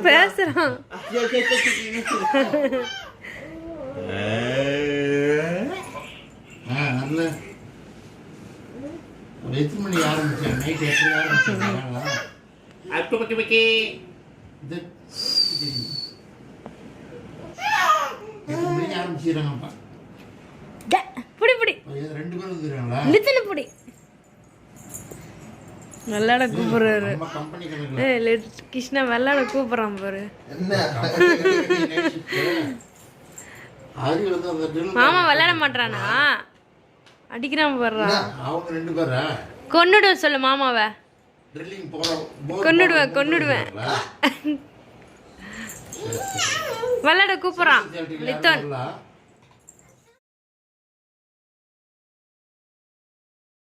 பேசுறான். எத்தனை மணி ஆரம்பிச்சாங்க? நைட் எப்படி ஆரம்பிச்சாங்க? ஆரம்பிச்சிடறாங்கப்பா. புடி புடி 2 பேரும் வந்துடுறாங்களா? லித்தன புடி வெள்ளாட கூப்பிடுறாரு. கிருஷ்ணா வெள்ளாட கூப்பிடுறான் பாரு. மாமா விளையாட மாட்டானா? அடிக்கிறான் பாடுறா. அவங்க 2 பேரா? கொன்னுடுவேன் சொல்லு மாமாவை. கொன்னுடுவேன். விளையாட கூப்பிடுறான் லித்தன்.